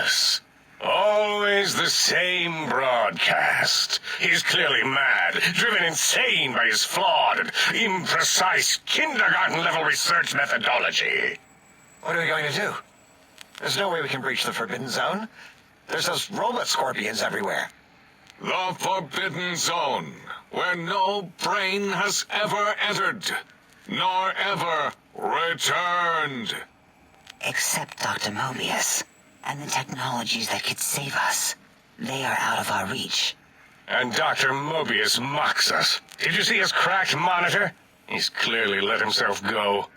course. Always the same broadcast. He's clearly mad, driven insane by his flawed and imprecise kindergarten-level research methodology. What are we going to do? There's no way we can breach the Forbidden Zone. There's those robot scorpions everywhere. The Forbidden Zone, where no brain has ever entered, nor ever returned. Except Dr. Mobius, and the technologies that could save us. They are out of our reach. And Dr. Mobius mocks us. Did you see his cracked monitor? He's clearly let himself go.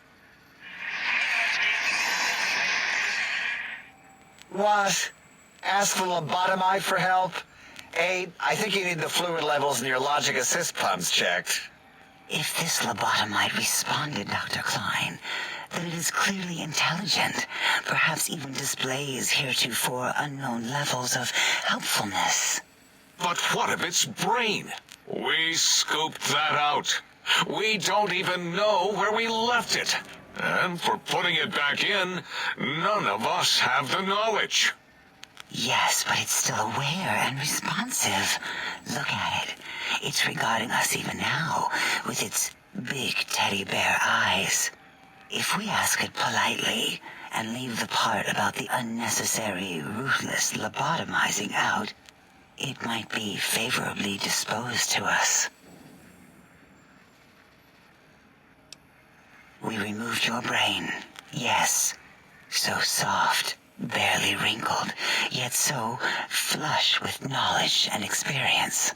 What? Ask the lobotomite for help? I think you need the fluid levels in your logic assist pumps checked. If this lobotomite responded, Dr. Klein, then it is clearly intelligent, perhaps even displays heretofore unknown levels of helpfulness. But what of its brain? We scooped that out. We don't even know where we left it. And for putting it back in, none of us have the knowledge. Yes, but it's still aware and responsive. Look at it. It's regarding us even now, with its big teddy bear eyes. If we ask it politely, and leave the part about the unnecessary, ruthless lobotomizing out, it might be favorably disposed to us. We removed your brain, yes. So soft, barely wrinkled, yet so flush with knowledge and experience.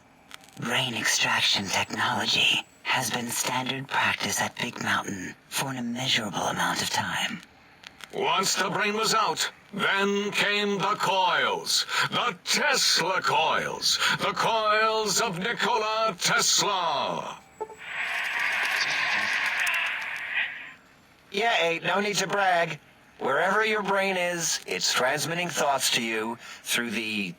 Brain extraction technology has been standard practice at Big Mountain for an immeasurable amount of time. Once the brain was out, then came the coils. The Tesla coils. The coils of Nikola Tesla. Yeah, no need to brag. Wherever your brain is, it's transmitting thoughts to you through the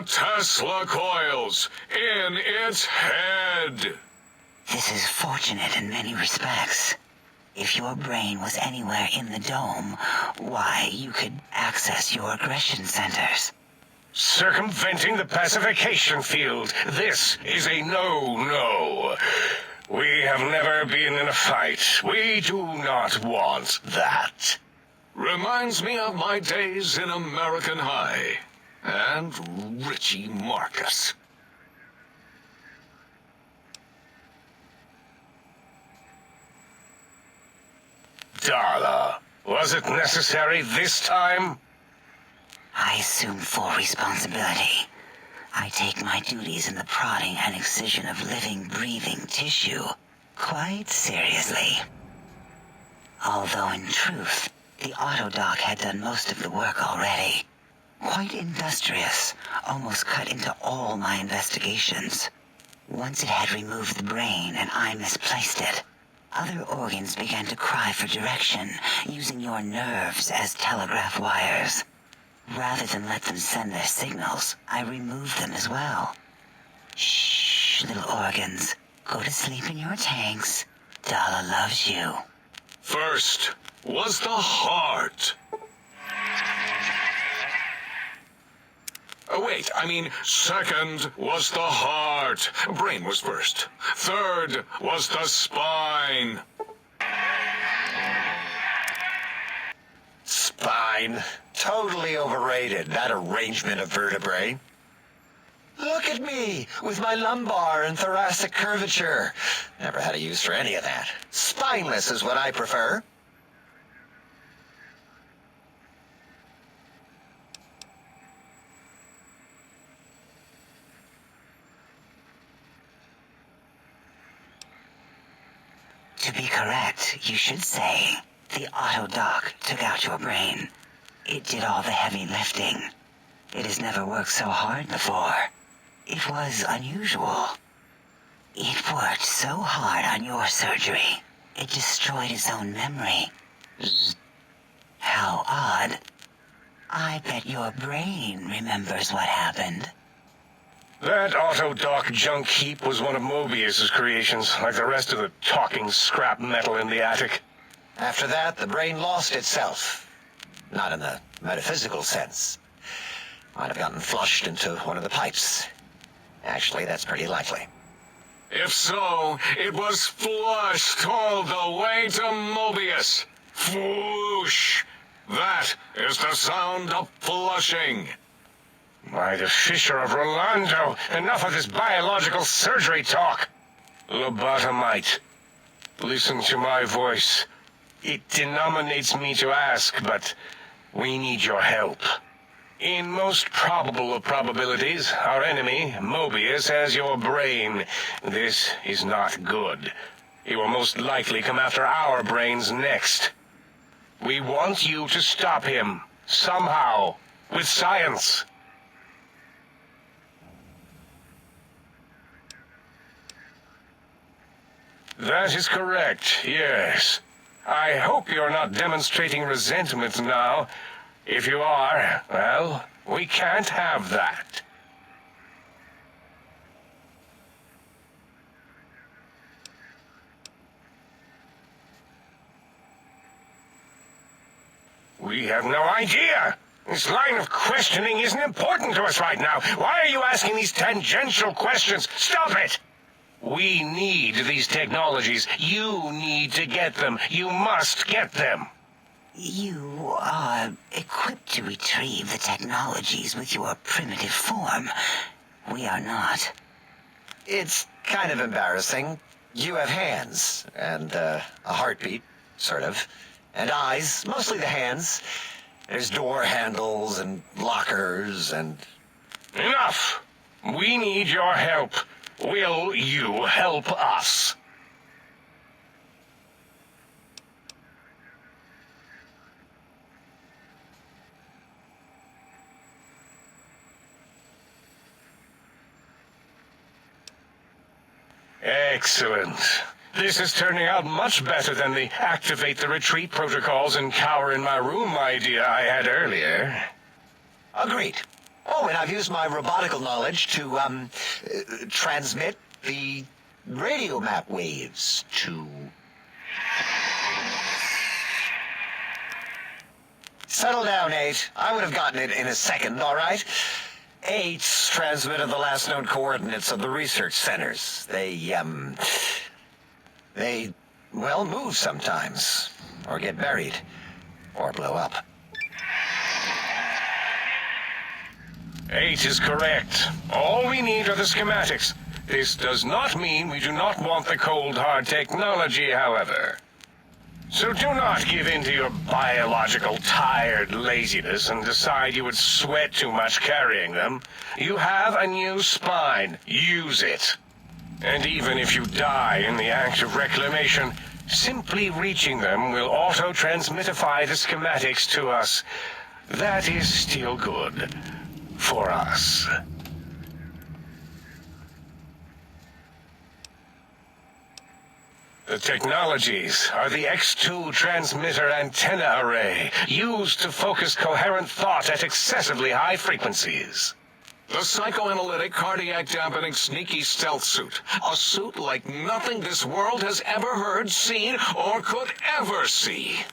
Tesla coils in its head. This is fortunate in many respects. If your brain was anywhere in the dome, why, you could access your aggression centers. Circumventing the pacification field. This is a no-no. We have never been in a fight. We do not want that. Reminds me of my days in American High. And Richie Marcus. Darla, was it necessary this time? I assume full responsibility. I take my duties in the prodding and excision of living, breathing tissue quite seriously. Although in truth, the autodoc had done most of the work already. Quite industrious, almost cut into all my investigations. Once it had removed the brain and I misplaced it, other organs began to cry for direction, using your nerves as telegraph wires. Rather than let them send their signals, I removed them as well. Shh, little organs. Go to sleep in your tanks. Dala loves you. First was the heart. Second was the heart. Brain was first. Third was the spine. spine. Totally overrated, that arrangement of vertebrae. Look at me, with my lumbar and thoracic curvature. Never had a use for any of that. Spineless is what I prefer. To be correct, you should say, the autodoc took out your brain. It did all the heavy lifting. It has never worked so hard before. It was unusual. It worked so hard on your surgery, it destroyed its own memory. How odd. I bet your brain remembers what happened. That autodoc junk heap was one of Mobius's creations, like the rest of the talking scrap metal in the attic. After that, the brain lost itself. not in the metaphysical sense. Might have gotten flushed into one of the pipes. Actually, that's pretty likely. If so, it was flushed all the way to Mobius. Fwoosh! That is the sound of flushing. By the Fisher of Rolando, enough of this biological surgery talk. Lobotomite, listen to my voice. It denominates me to ask, but we need your help. In most probable of probabilities, our enemy, Mobius, has your brain. This is not good. He will most likely come after our brains next. We want you to stop him, somehow, with science. That is correct, yes. I hope you're not demonstrating resentment now. If you are, well, we can't have that. We have no idea. This line of questioning isn't important to us right now. Why are you asking these tangential questions? Stop it! We need these technologies. You need to get them. You must get them. You are equipped to retrieve the technologies with your primitive form. We are not. It's kind of embarrassing. You have hands, and a heartbeat, sort of, and eyes, mostly the hands. There's door handles and lockers and... Enough! We need your help. Will you help us? Excellent. This is turning out much better than the activate the retreat protocols and cower in my room idea I had earlier. Agreed. Oh, and I've used my robotical knowledge to, transmit the radio map waves to... Settle down, 8. I would have gotten it in a second, all right? 8's transmitted the last known coordinates of the research centers. They, well, move sometimes. Or get buried. Or blow up. 8 is correct. All we need are the schematics. This does not mean we do not want the cold, hard technology, however. So do not give in to your biological tired laziness and decide you would sweat too much carrying them. You have a new spine. Use it. And even if you die in the act of reclamation, simply reaching them will auto-transmitify the schematics to us. That is still good. For us. The technologies are the X2 transmitter antenna array, used to focus coherent thought at excessively high frequencies. The psychoanalytic, cardiac-dampening, sneaky stealth suit. A suit like nothing this world has ever heard, seen, or could ever see.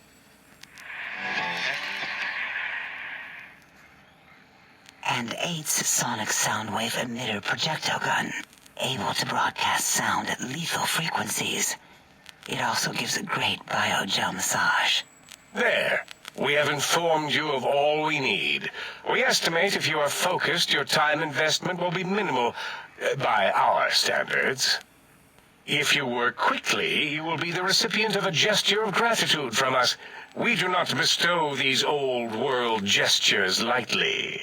And 8's sonic soundwave emitter projectile gun, able to broadcast sound at lethal frequencies. It also gives a great biogel massage. There. We have informed you of all we need. We estimate if you are focused, your time investment will be minimal, by our standards. If you work quickly, you will be the recipient of a gesture of gratitude from us. We do not bestow these old-world gestures lightly.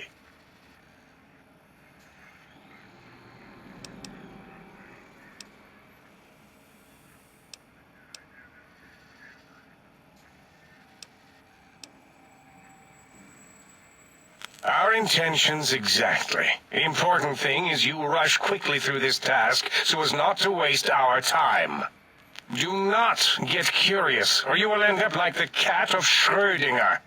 Our intentions exactly. The important thing is you rush quickly through this task so as not to waste our time. Do not get curious, or you will end up like the cat of Schrödinger.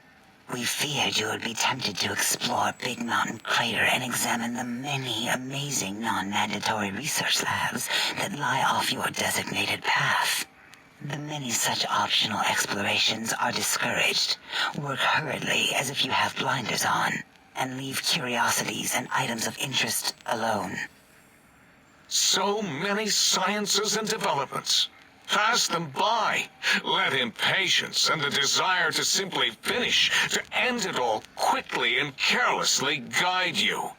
We feared you would be tempted to explore Big Mountain Crater and examine the many amazing non-mandatory research labs that lie off your designated path. The many such optional explorations are discouraged. Work hurriedly as if you have blinders on, and leave curiosities and items of interest alone. So many sciences and developments. Pass them by. Let impatience and the desire to simply finish, to end it all quickly and carelessly guide you.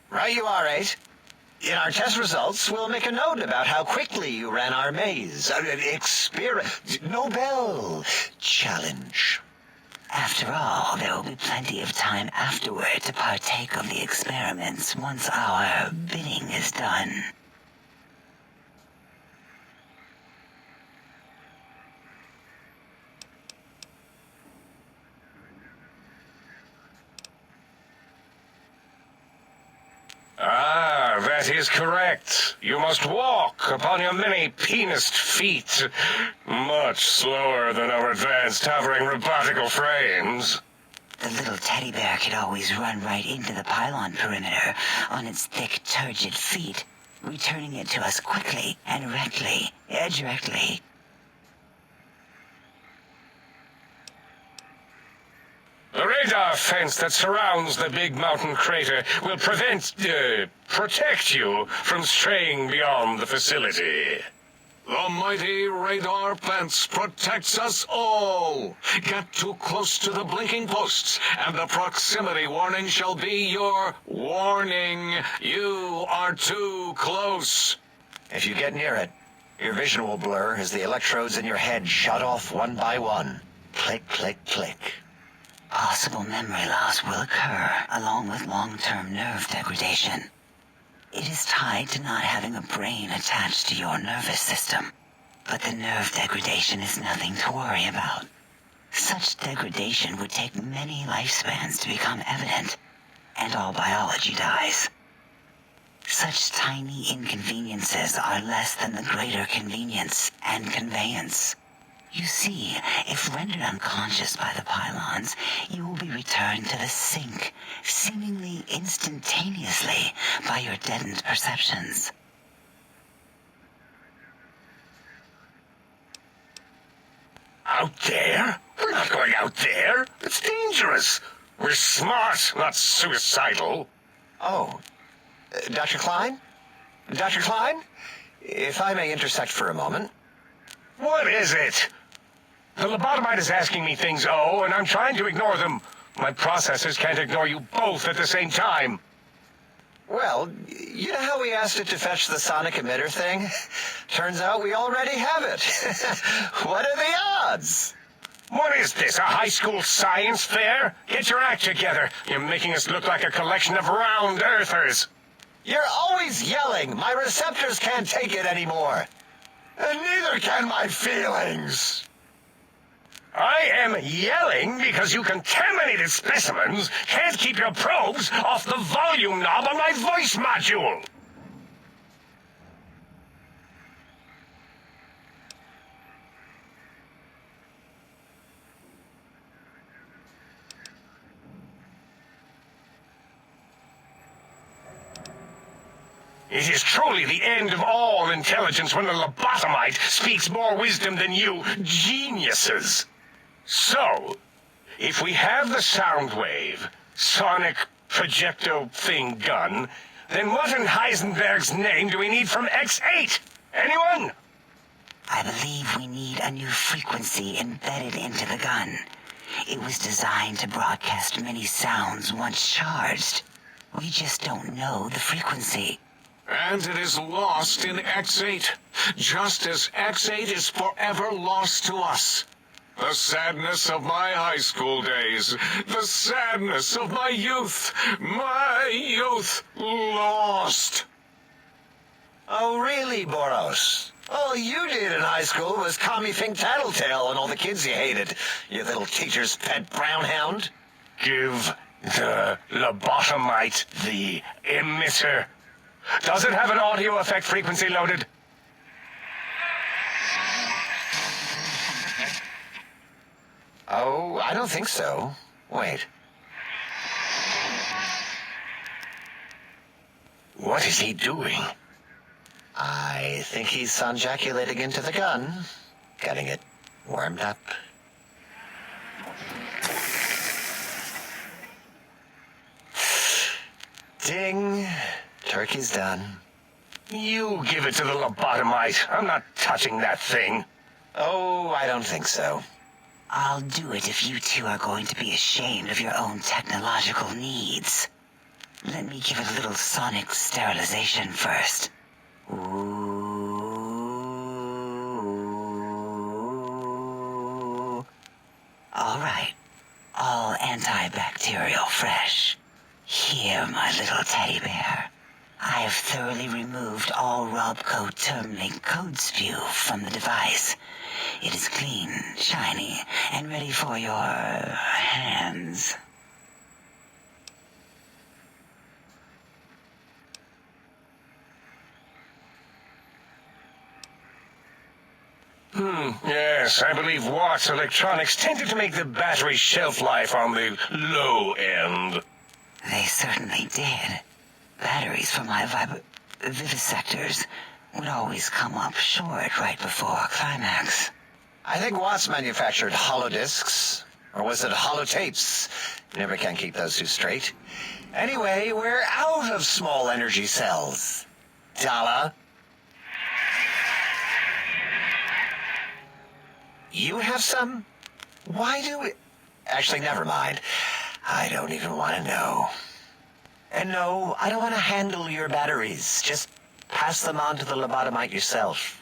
Right you are, 8. In our test results, we'll make a note about how quickly you ran our maze. Nobel challenge. After all, there will be plenty of time afterward to partake of the experiments once our bidding is done. Ah, that is correct. You must walk upon your many penised feet, much slower than our advanced hovering robotical frames. The little teddy bear could always run right into the pylon perimeter on its thick, turgid feet, returning it to us quickly and directly. The radar fence that surrounds the big mountain crater will protect you from straying beyond the facility. The mighty radar fence protects us all. Get too close to the blinking posts, and the proximity warning shall be your warning. You are too close. If you get near it, your vision will blur as the electrodes in your head shut off one by one. Click, click, click. Possible memory loss will occur, along with long-term nerve degradation. It is tied to not having a brain attached to your nervous system, but the nerve degradation is nothing to worry about. Such degradation would take many lifespans to become evident, and all biology dies. Such tiny inconveniences are less than the greater convenience and conveyance. You see, if rendered unconscious by the pylons, you will be returned to the sink, seemingly instantaneously, by your deadened perceptions. Out there? We're not going out there. It's dangerous. We're smart, not suicidal. Oh, Dr. Klein? Dr. Klein? If I may intersect for a moment. What is it? The lobotomite is asking me things, and I'm trying to ignore them. My processors can't ignore you both at the same time. Well, you know how we asked it to fetch the sonic emitter thing? Turns out we already have it. What are the odds? What is this, a high school science fair? Get your act together. You're making us look like a collection of round earthers. You're always yelling. My receptors can't take it anymore. And neither can my feelings. I am yelling because you contaminated specimens can't keep your probes off the volume knob on my voice module. It is truly the end of all intelligence when the lobotomite speaks more wisdom than you geniuses. So, if we have the sound wave, sonic projecto thing gun, then what in Heisenberg's name do we need from X8? Anyone? I believe we need a new frequency embedded into the gun. It was designed to broadcast many sounds once charged. We just don't know the frequency. And it is lost in X8, just as X8 is forever lost to us. The sadness of my high school days, the sadness of my youth lost. Oh, really, Boros? All you did in high school was call me Fink Tattletale and all the kids you hated, you little teacher's pet brown hound. Give the lobotomite the emitter. Does it have an audio effect frequency loaded? Oh, I don't think so. Wait. What is he doing? I think he's sunjaculating into the gun, getting it warmed up. Ding. Turkey's done. You give it to the lobotomite. I'm not touching that thing. Oh, I don't think so. I'll do it if you two are going to be ashamed of your own technological needs. Let me give it a little sonic sterilization first. Ooh. All right. All antibacterial fresh. Here, my little teddy bear. I have thoroughly removed all Robco Termlink code spew from the device. It is clean, shiny, and ready for your hands. Yes, I believe Watt's Electronics tended to make the battery shelf life on the low end. They certainly did. Batteries for my vivisectors would always come up short right before climax. I think Watts manufactured holodiscs. Or was it holotapes? Never can keep those two straight. Anyway, we're out of small energy cells. Dala? You have some? Why do we... Actually, never mind. I don't even want to know. And no, I don't want to handle your batteries. Just pass them on to the lobotomite yourself.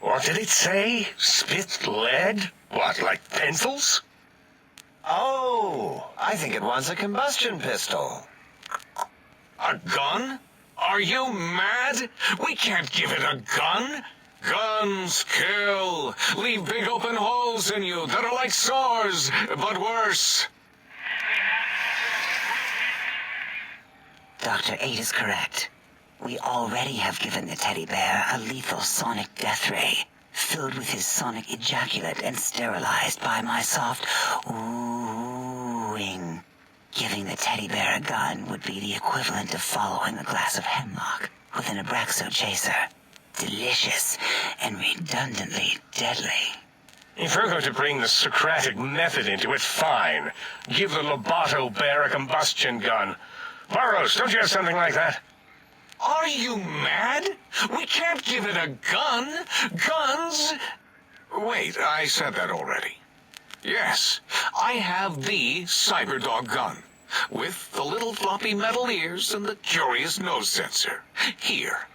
What did it say? Spit lead? What, like pencils? Oh, I think it wants a combustion pistol. A gun? Are you mad? We can't give it a gun. Guns kill. Leave big open holes in you that are like sores, but worse. Dr. 8 is correct. We already have given the teddy bear a lethal sonic death ray, filled with his sonic ejaculate and sterilized by my soft oohing. Giving the teddy bear a gun would be the equivalent of following a glass of hemlock with an Abraxo chaser. Delicious and redundantly deadly. If we're going to bring the Socratic method into it, fine. Give the Loboto bear a combustion gun. Burroughs, don't you have something like that? Are you mad? We can't give it a gun. Guns... Wait, I said that already. Yes, I have the Cyberdog gun, with the little floppy metal ears and the curious nose sensor. Here.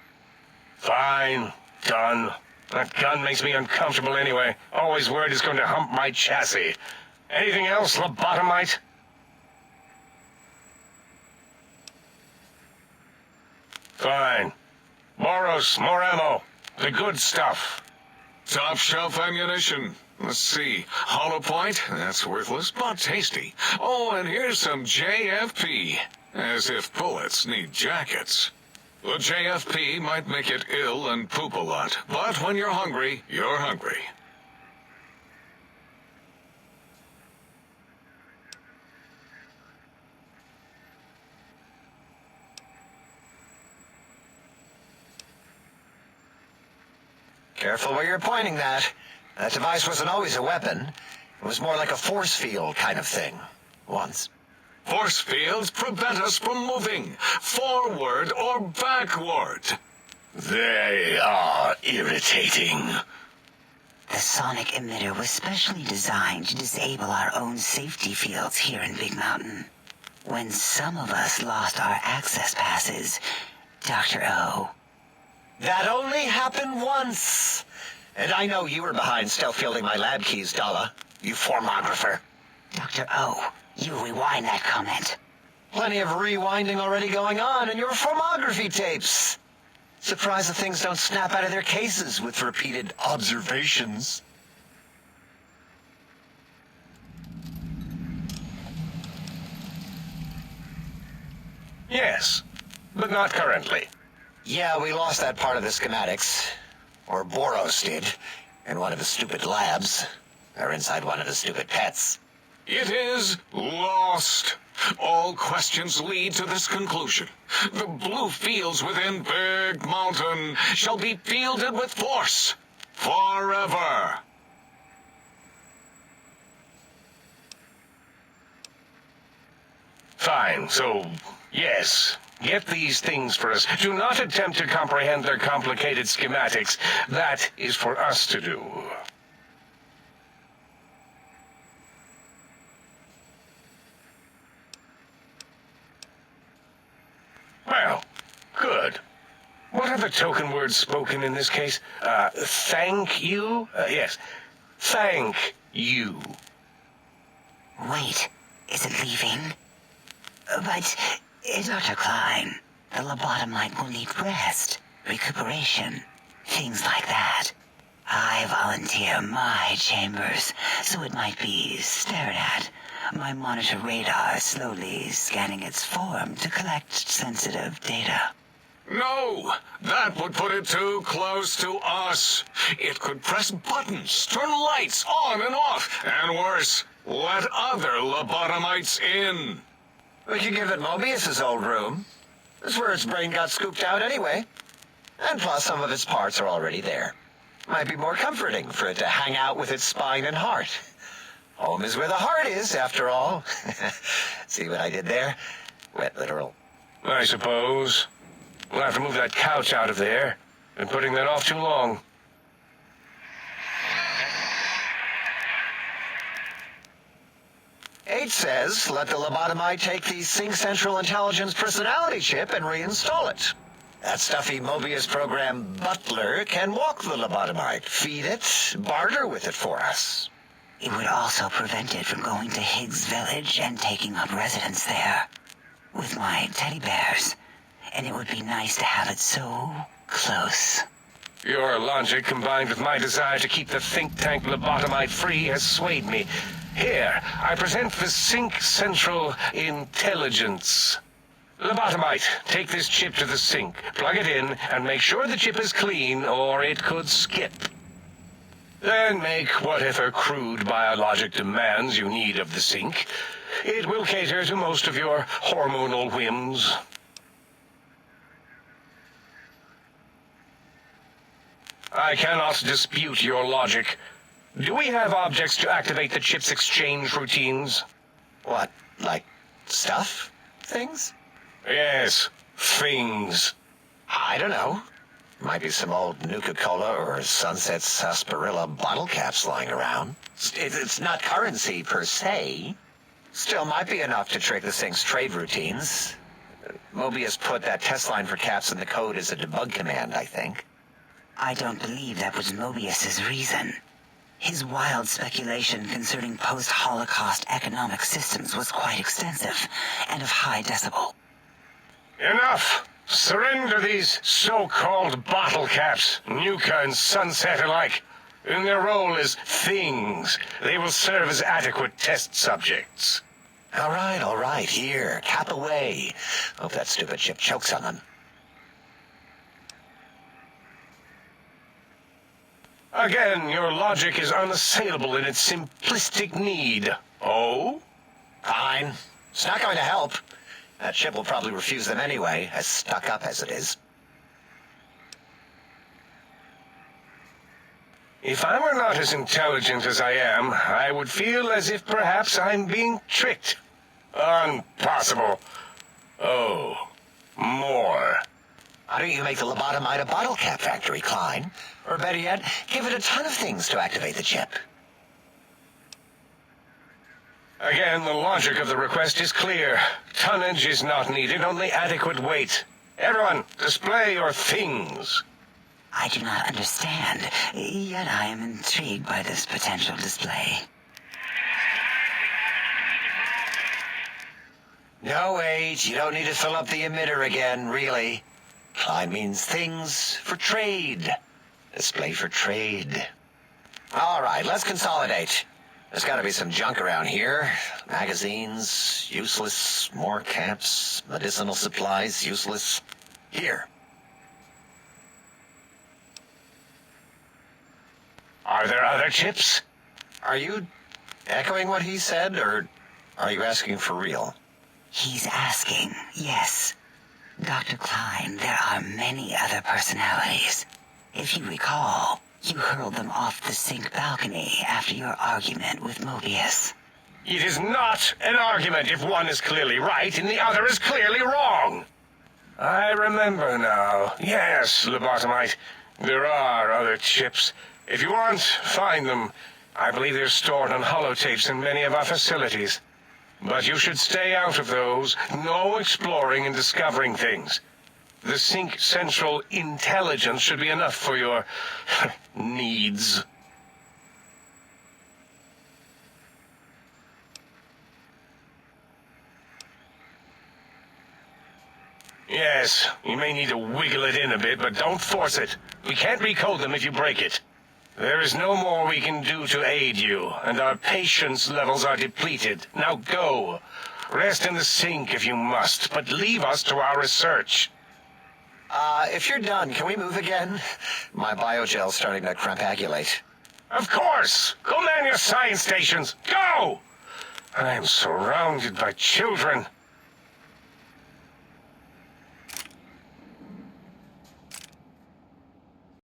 Fine. Done. That gun makes me uncomfortable anyway. Always worried it's going to hump my chassis. Anything else, lobotomite? Fine. Boros, more ammo. The good stuff. Top shelf ammunition. Let's see. Hollow point? That's worthless, but tasty. Oh, and here's some JFP. As if bullets need jackets. The JFP might make it ill and poop a lot, but when you're hungry, you're hungry. Careful where you're pointing that. That device wasn't always a weapon. It was more like a force field kind of thing. Once. Force fields prevent us from moving, forward or backward. They are irritating. The sonic emitter was specially designed to disable our own safety fields here in Big Mountain. When some of us lost our access passes, Dr. O. That only happened once. And I know you were behind stealth fielding my lab keys, Dala. You formographer. Dr. O, you rewind that comment. Plenty of rewinding already going on in your formography tapes. Surprised the things don't snap out of their cases with repeated observations. Yes, but not currently. Yeah, we lost that part of the schematics. Or Boros did. in one of his stupid labs, or inside one of his stupid pets. It is lost. All questions lead to this conclusion. The blue fields within Big Mountain shall be fielded with force forever. Fine, so, yes. Get these things for us. Do not attempt to comprehend their complicated schematics. That is for us to do. Well, good. What are the token words spoken in this case? Thank you? Yes. Thank you. Wait, is it leaving? But, Dr. Klein, the lobotomite will need rest, recuperation, things like that. I volunteer my chambers, so it might be stared at. My monitor radar slowly scanning its form to collect sensitive data. No, that would put it too close to us. It could press buttons, turn lights on and off, and worse, let other lobotomites in. We could give it Mobius's old room. That's where its brain got scooped out anyway. And plus, some of its parts are already there. Might be more comforting for it to hang out with its spine and heart. Home is where the heart is, after all. See what I did there? Wet literal. I suppose. We'll have to move that couch out of there. Been putting that off too long. H says, let the lobotomite take the Sync Central Intelligence personality chip and reinstall it. That stuffy Mobius program butler can walk the lobotomite, feed it, barter with it for us. It would also prevent it from going to Higgs Village and taking up residence there. With my teddy bears. And it would be nice to have it so close. Your logic, combined with my desire to keep the think tank lobotomite free, has swayed me. Here, I present the Sync Central Intelligence. Lobotomite, take this chip to the sink, plug it in, and make sure the chip is clean, or it could skip. Then make whatever crude biologic demands you need of the sink. It will cater to most of your hormonal whims. I cannot dispute your logic. Do we have objects to activate the chip's exchange routines? What, like stuff? Things? Yes, things. I don't know. Might be some old Nuka-Cola or Sunset Sarsaparilla bottle caps lying around. It's not currency per se. Still might be enough to trick this thing's trade routines. Mobius put that test line for caps in the code as a debug command, I think. I don't believe that was Mobius's reason. His wild speculation concerning post-Holocaust economic systems was quite extensive and of high decibel. Enough! Surrender these so-called bottle caps, Nuka and Sunset alike. In their role as things, they will serve as adequate test subjects. All right, here, cap away. Hope that stupid chip chokes on them. Again, your logic is unassailable in its simplistic need. Oh? Fine. It's not going to help. That chip will probably refuse them anyway, as stuck up as it is. If I were not as intelligent as I am, I would feel as if perhaps I'm being tricked. Impossible. Oh, more. Why don't you make the lobotomite a bottle cap factory, Klein? Or better yet, give it a ton of things to activate the chip. Again, the logic of the request is clear. Tonnage is not needed, only adequate weight. Everyone, display your things. I do not understand, yet I am intrigued by this potential display. No, wait, you don't need to fill up the emitter again, really. Klein means things for trade. Display for trade. All right, let's consolidate. There's got to be some junk around here. Magazines, useless. More caps, medicinal supplies, useless. Here. Are there other chips? Are you echoing what he said, or are you asking for real? He's asking, yes. Dr. Klein, there are many other personalities. If you recall, you hurled them off the sink balcony after your argument with Mobius. It is not an argument if one is clearly right and the other is clearly wrong. I remember now. Yes, lobotomite. There are other chips. If you want, find them. I believe they're stored on holotapes in many of our facilities. But you should stay out of those. No exploring and discovering things. The Sync Central intelligence should be enough for your needs. Yes, you may need to wiggle it in a bit, but don't force it. We can't recode them if you break it. There is no more we can do to aid you, and our patience levels are depleted. Now go. Rest in the sink if you must, but leave us to our research. If you're done, can we move again? My biogel's starting to crampagulate. Of course! Go man your science stations! Go! I am surrounded by children.